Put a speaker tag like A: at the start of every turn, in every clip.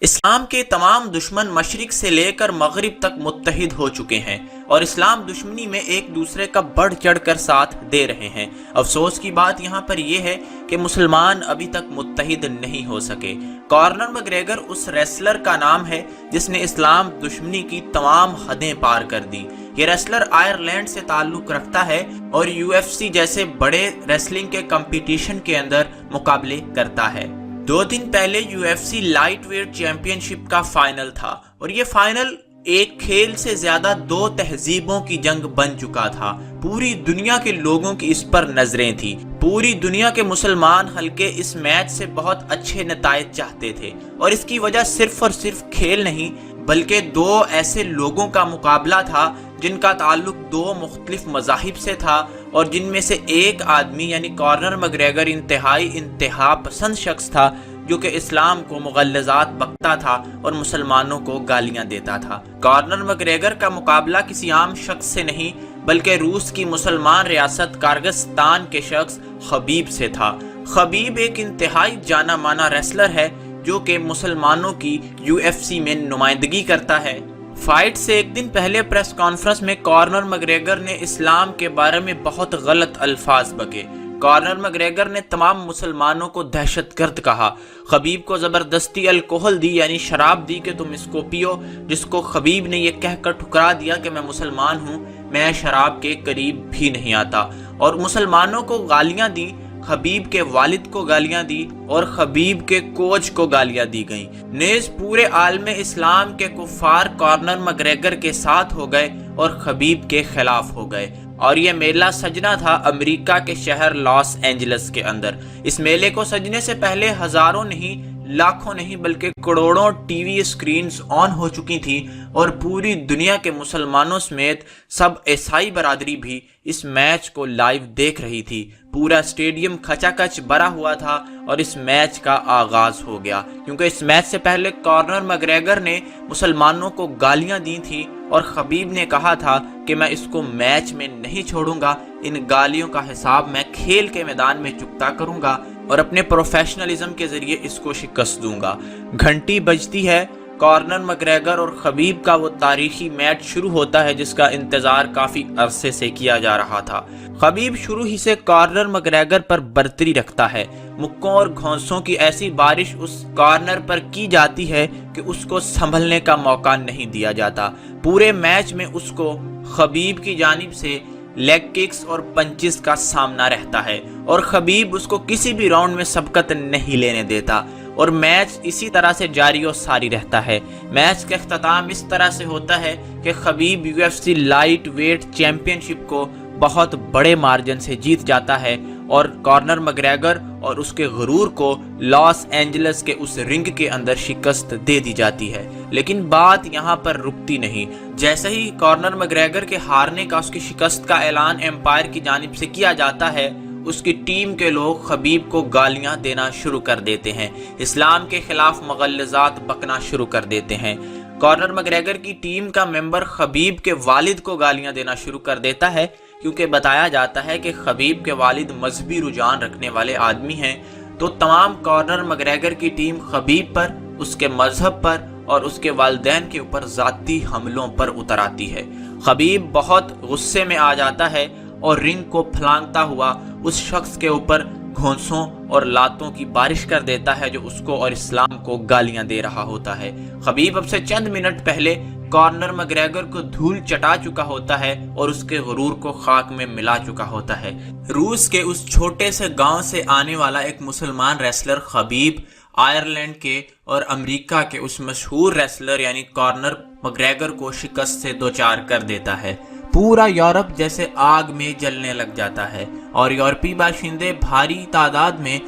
A: اسلام کے تمام دشمن مشرق سے لے کر مغرب تک متحد ہو چکے ہیں اور اسلام دشمنی میں ایک دوسرے کا بڑھ چڑھ کر ساتھ دے رہے ہیں۔ افسوس کی بات یہاں پر یہ ہے کہ مسلمان ابھی تک متحد نہیں ہو سکے۔ کارنر مگریگر اس ریسلر کا نام ہے جس نے اسلام دشمنی کی تمام حدیں پار کر دی۔ یہ ریسلر آئرلینڈ سے تعلق رکھتا ہے اور UFC جیسے بڑے ریسلنگ کے کمپٹیشن کے اندر مقابلے کرتا ہے۔ 2 دن پہلے UFC لائٹ ویٹ چیمپئن شپ کا فائنل تھا اور یہ فائنل ایک کھیل سے زیادہ 2 تہذیبوں کی جنگ بن چکا تھا۔ پوری دنیا کے لوگوں کی اس پر نظریں تھی۔ پوری دنیا کے مسلمان حلقے اس میچ سے بہت اچھے نتائج چاہتے تھے اور اس کی وجہ صرف اور صرف کھیل نہیں بلکہ 2 ایسے لوگوں کا مقابلہ تھا جن کا تعلق 2 مختلف مذاہب سے تھا اور جن میں سے ایک آدمی یعنی کارنر مگریگر انتہا پسند شخص تھا جو کہ اسلام کو مغلظات بکتا تھا اور مسلمانوں کو گالیاں دیتا تھا۔ کارنر مگریگر کا مقابلہ کسی عام شخص سے نہیں بلکہ روس کی مسلمان ریاست کارگستان کے شخص خبیب سے تھا۔ خبیب ایک انتہائی جانا مانا ریسلر ہے جو کہ مسلمانوں کی UFC میں نمائندگی کرتا ہے۔ فائٹ سے ایک دن پہلے پریس کانفرنس میں کارنر مگریگر نے اسلام کے بارے میں بہت غلط الفاظ بکے۔ کارنر مگریگر نے تمام مسلمانوں کو دہشت گرد کہا۔ خبیب کو زبردستی الکوہل دی یعنی شراب دی کہ تم اس کو پیو، جس کو خبیب نے یہ کہہ کر ٹھکرا دیا کہ میں مسلمان ہوں، میں شراب کے قریب بھی نہیں آتا، اور مسلمانوں کو گالیاں دی۔ خبیب کے والد کو گالیاں دی اور خبیب کے کوچ کو گالیاں دی گئیں۔ نیز پورے عالم اسلام کے کفار کارنر مگریگر کے ساتھ ہو گئے اور خبیب کے خلاف ہو گئے، اور یہ میلہ سجنا تھا امریکہ کے شہر لاس اینجلس کے اندر۔ اس میلے کو سجنے سے پہلے ہزاروں نہیں، لاکھوں نہیں بلکہ کروڑوں ٹی وی اسکرینز آن ہو چکی تھی اور پوری دنیا کے مسلمانوں سمیت سب عیسائی برادری بھی اس میچ کو لائیو دیکھ رہی تھی۔ پورا اسٹیڈیم کھچا کچ بھرا ہوا تھا اور اس میچ کا آغاز ہو گیا، کیونکہ اس میچ سے پہلے کارنر مگریگر نے مسلمانوں کو گالیاں دی تھی اور خبیب نے کہا تھا کہ میں اس کو میچ میں نہیں چھوڑوں گا، ان گالیوں کا حساب میں کھیل کے میدان میں چکتا کروں گا اور اپنے پروفیشنلزم کے ذریعے اس کو شکست دوں گا۔ گھنٹی بجتی ہے، کارنر مگریگر اور خبیب کا وہ تاریخی میچ شروع ہوتا ہے جس کا انتظار کافی عرصے سے کیا جا رہا تھا۔ خبیب شروع ہی سے کارنر مگریگر پر برتری رکھتا ہے۔ مکوں اور گھونسوں کی ایسی بارش اس کارنر پر کی جاتی ہے کہ اس کو سنبھلنے کا موقع نہیں دیا جاتا۔ پورے میچ میں اس کو خبیب کی جانب سے لیگ ککس اور پنچز کا سامنا رہتا ہے اور خبیب اس کو کسی بھی راؤنڈ میں سبقت نہیں لینے دیتا اور میچ اسی طرح سے جاری و ساری رہتا ہے۔ میچ کا اختتام اس طرح سے ہوتا ہے کہ خبیب UFC لائٹ ویٹ چیمپئن شپ کو بہت بڑے مارجن سے جیت جاتا ہے اور کارنر مگریگر اور اس کے غرور کو لاس اینجلس کے اس رنگ کے اندر شکست دے دی جاتی ہے۔ لیکن بات یہاں پر رکتی نہیں۔ جیسے ہی کارنر مگریگر کے ہارنے کا، اس کی شکست کا اعلان امپائر کی جانب سے کیا جاتا ہے، اس کی ٹیم کے لوگ خبیب کو گالیاں دینا شروع کر دیتے ہیں، اسلام کے خلاف مغلظات بکنا شروع کر دیتے ہیں۔ کارنر مگریگر کی ٹیم کا ممبر خبیب کے والد کو گالیاں دینا شروع کر دیتا ہے، کیونکہ بتایا جاتا ہے کہ خبیب کے والد مذہبی رجحان رکھنے والے آدمی ہیں، تو تمام کارنر مگریگر کی ٹیم خبیب پر، اس کے مذہب پر اور اس کے والدین کے اوپر ذاتی حملوں پر اتر آتی ہے۔ خبیب بہت غصے میں آ جاتا ہے اور رنگ کو پھلانگتا ہوا اس شخص کے اوپر گھونسوں اور لاتوں کی بارش کر دیتا ہے جو اس کو اور اسلام کو گالیاں دے رہا ہوتا ہے۔ خبیب اب سے چند منٹ پہلے کارنر مگریگر کو دھول چٹا چکا ہوتا ہے اور اس کے غرور کو خاک میں ملا چکا ہوتا ہے۔ روس کے اس چھوٹے سے گاؤں سے آنے والا ایک مسلمان ریسلر خبیب آئرلینڈ کے اور امریکہ کے اس مشہور ریسلر یعنی کارنر مگریگر کو شکست سے دوچار کر دیتا ہے۔ پورا یورپ جیسے آگ میں جلنے لگ جاتا ہے اور یورپی باشندے بھاری تعداد میں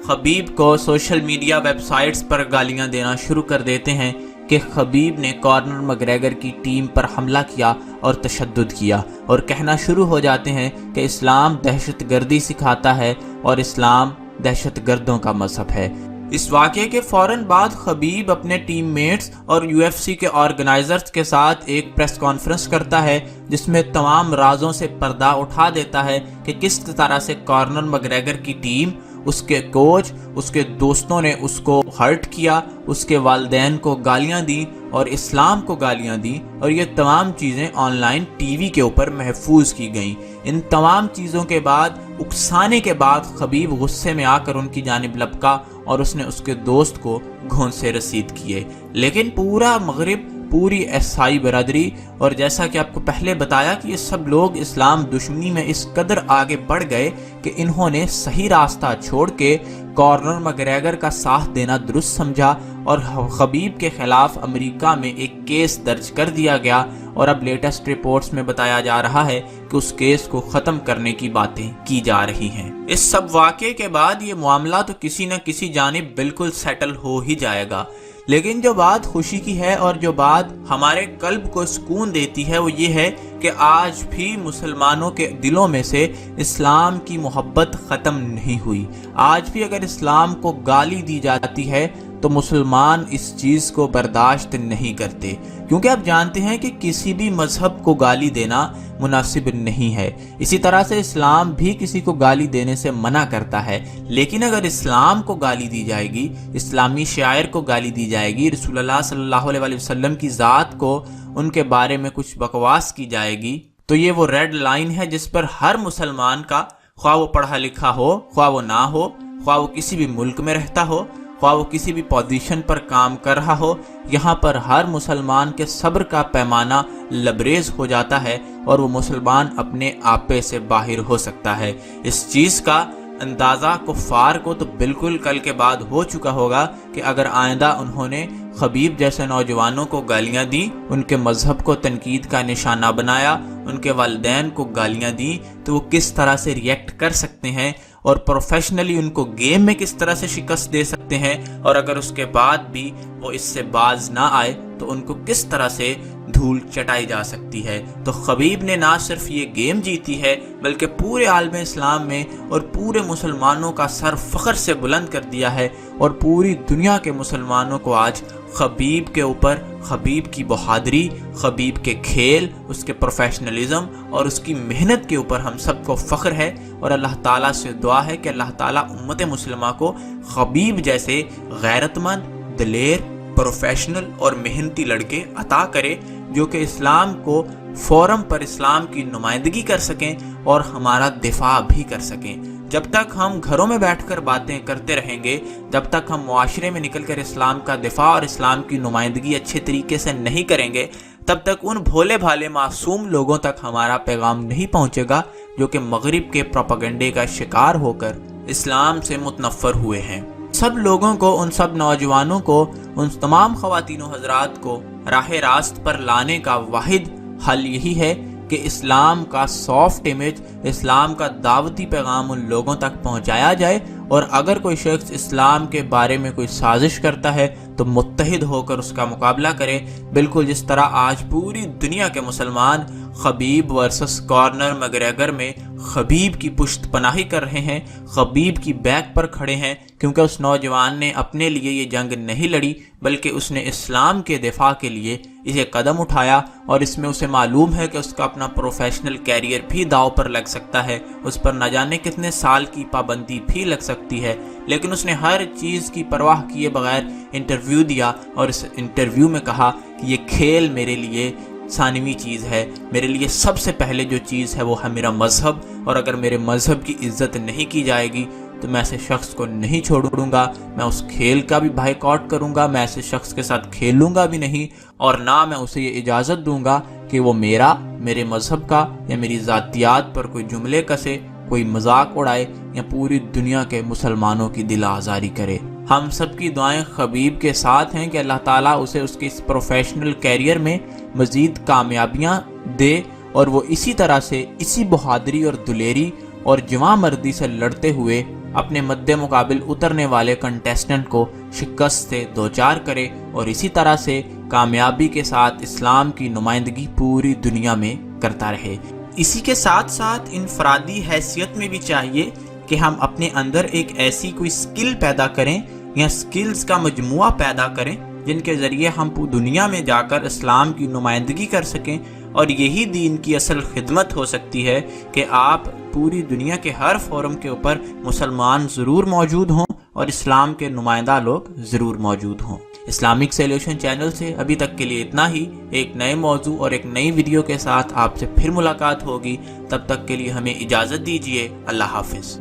A: خبیب کو سوشل میڈیا ویب سائٹس پر گالیاں دینا شروع کر دیتے ہیں کہ خبیب نے کارنر مگریگر کی ٹیم پر حملہ کیا اور تشدد کیا، اور کہنا شروع ہو جاتے ہیں کہ اسلام دہشت گردی سکھاتا ہے اور اسلام دہشت گردوں کا مذہب ہے۔ اس واقعے کے فوراً بعد خبیب اپنے ٹیم میٹس اور UFC کے آرگنائزرز کے ساتھ ایک پریس کانفرنس کرتا ہے جس میں تمام رازوں سے پردہ اٹھا دیتا ہے کہ کس طرح سے کارنر مگریگر کی ٹیم اس کے کوچ، اس کے دوستوں نے اس کو ہرٹ کیا، اس کے والدین کو گالیاں دیں اور اسلام کو گالیاں دیں، اور یہ تمام چیزیں آن لائن ٹی وی کے اوپر محفوظ کی گئیں۔ ان تمام چیزوں کے بعد، اکسانے کے بعد، خبیب غصے میں آ کر ان کی جانب لپکا اور اس نے اس کے دوست کو گھونسے رسید کیے۔ لیکن پورا مغرب، پوری عیسائی برادری، اور جیسا کہ آپ کو پہلے بتایا کہ یہ سب لوگ اسلام دشمنی میں اس قدر آگے بڑھ گئے کہ انہوں نے صحیح راستہ چھوڑ کے کارنر مگریگر کا ساتھ دینا درست سمجھا، اور خبیب کے خلاف امریکہ میں ایک کیس درج کر دیا گیا، اور اب لیٹسٹ رپورٹس میں بتایا جا رہا ہے کہ اس کیس کو ختم کرنے کی باتیں کی جا رہی ہیں۔ اس سب واقعے کے بعد یہ معاملہ تو کسی نہ کسی جانب بالکل سیٹل ہو ہی جائے گا، لیکن جو بات خوشی کی ہے اور جو بات ہمارے قلب کو سکون دیتی ہے وہ یہ ہے کہ آج بھی مسلمانوں کے دلوں میں سے اسلام کی محبت ختم نہیں ہوئی۔ آج بھی اگر اسلام کو گالی دی جاتی ہے تو مسلمان اس چیز کو برداشت نہیں کرتے، کیونکہ آپ جانتے ہیں کہ کسی بھی مذہب کو گالی دینا مناسب نہیں ہے۔ اسی طرح سے اسلام بھی کسی کو گالی دینے سے منع کرتا ہے، لیکن اگر اسلام کو گالی دی جائے گی، اسلامی شاعر کو گالی دی جائے گی، رسول اللہ صلی اللہ علیہ وسلم کی ذات کو، ان کے بارے میں کچھ بکواس کی جائے گی، تو یہ وہ ریڈ لائن ہے جس پر ہر مسلمان کا، خواہ وہ پڑھا لکھا ہو، خواہ وہ نہ ہو، خواہ وہ کسی بھی ملک میں رہتا ہو، خواہ وہ کسی بھی پوزیشن پر کام کر رہا ہو، یہاں پر ہر مسلمان کے صبر کا پیمانہ لبریز ہو جاتا ہے اور وہ مسلمان اپنے آپے سے باہر ہو سکتا ہے۔ اس چیز کا اندازہ کفار کو تو بالکل کل کے بعد ہو چکا ہوگا کہ اگر آئندہ انہوں نے خبیب جیسے نوجوانوں کو گالیاں دیں، ان کے مذہب کو تنقید کا نشانہ بنایا، ان کے والدین کو گالیاں دیں، تو وہ کس طرح سے ریئیکٹ کر سکتے ہیں اور پروفیشنلی ان کو گیم میں کس طرح سے شکست دے سکتے ہیں، اور اگر اس کے بعد بھی وہ اس سے باز نہ آئے تو ان کو کس طرح سے دھول چٹائی جا سکتی ہے۔ تو خبیب نے نہ صرف یہ گیم جیتی ہے بلکہ پورے عالم اسلام میں اور پورے مسلمانوں کا سر فخر سے بلند کر دیا ہے، اور پوری دنیا کے مسلمانوں کو آج خبیب کے اوپر، خبیب کی بہادری، خبیب کے کھیل، اس کے پروفیشنلزم اور اس کی محنت کے اوپر ہم سب کو فخر ہے، اور اللہ تعالیٰ سے دعا ہے کہ اللہ تعالیٰ امت مسلمہ کو خبیب جیسے غیرت مند، دلیر، پروفیشنل اور محنتی لڑکے عطا کرے جو کہ اسلام کو فورم پر اسلام کی نمائندگی کر سکیں اور ہمارا دفاع بھی کر سکیں۔ جب تک ہم گھروں میں بیٹھ کر باتیں کرتے رہیں گے، جب تک ہم معاشرے میں نکل کر اسلام کا دفاع اور اسلام کی نمائندگی اچھے طریقے سے نہیں کریں گے، تب تک ان بھولے بھالے معصوم لوگوں تک ہمارا پیغام نہیں پہنچے گا جو کہ مغرب کے پروپیگنڈے کا شکار ہو کر اسلام سے متنفر ہوئے ہیں۔ سب لوگوں کو، ان سب نوجوانوں کو، ان تمام خواتین و حضرات کو راہ راست پر لانے کا واحد حل یہی ہے کہ اسلام کا سافٹ امیج، اسلام کا دعوتی پیغام ان لوگوں تک پہنچایا جائے، اور اگر کوئی شخص اسلام کے بارے میں کوئی سازش کرتا ہے تو متحد ہو کر اس کا مقابلہ کرے، بالکل جس طرح آج پوری دنیا کے مسلمان خبیب ورسس کارنر مگریگر میں خبیب کی پشت پناہی کر رہے ہیں، خبیب کی بیک پر کھڑے ہیں، کیونکہ اس نوجوان نے اپنے لیے یہ جنگ نہیں لڑی بلکہ اس نے اسلام کے دفاع کے لیے اسے قدم اٹھایا، اور اس میں اسے معلوم ہے کہ اس کا اپنا پروفیشنل کیریئر بھی داؤ پر لگ سکتا ہے، اس پر نہ جانے کتنے سال کی پابندی بھی لگ سکتی ہے، لیکن اس نے ہر چیز کی پرواہ کیے بغیر انٹرویو دیا، اور اس انٹرویو میں کہا کہ یہ کھیل میرے لیے ثانوی چیز ہے، میرے لیے سب سے پہلے جو چیز ہے وہ ہے میرا مذہب، اور اگر میرے مذہب کی عزت نہیں کی جائے گی تو میں ایسے شخص کو نہیں چھوڑوں گا، میں اس کھیل کا بھی بائیکاٹ کروں گا، میں ایسے شخص کے ساتھ کھیلوں گا بھی نہیں، اور نہ میں اسے یہ اجازت دوں گا کہ وہ میرے مذہب کا یا میری ذاتیات پر کوئی جملے کسے، کوئی مذاق اڑائے یا پوری دنیا کے مسلمانوں کی دل آزاری کرے۔ ہم سب کی دعائیں خبیب کے ساتھ ہیں کہ اللہ تعالیٰ اسے اس کے اس پروفیشنل کیریئر میں مزید کامیابیاں دے، اور وہ اسی طرح سے اسی بہادری اور دلیری اور جواں مردی سے لڑتے ہوئے اپنے مد مقابل اترنے والے کنٹیسٹنٹ کو شکست سے دوچار کرے، اور اسی طرح سے کامیابی کے ساتھ اسلام کی نمائندگی پوری دنیا میں کرتا رہے۔ اسی کے ساتھ ساتھ انفرادی حیثیت میں بھی چاہیے کہ ہم اپنے اندر ایک ایسی کوئی سکل پیدا کریں یا سکلز کا مجموعہ پیدا کریں جن کے ذریعے ہم دنیا میں جا کر اسلام کی نمائندگی کر سکیں، اور یہی دین کی اصل خدمت ہو سکتی ہے کہ آپ پوری دنیا کے ہر فورم کے اوپر مسلمان ضرور موجود ہوں اور اسلام کے نمائندہ لوگ ضرور موجود ہوں۔ اسلامک سولوشن چینل سے ابھی تک کے لیے اتنا ہی۔ ایک نئے موضوع اور ایک نئی ویڈیو کے ساتھ آپ سے پھر ملاقات ہوگی، تب تک کے لیے ہمیں اجازت دیجیے۔ اللہ حافظ۔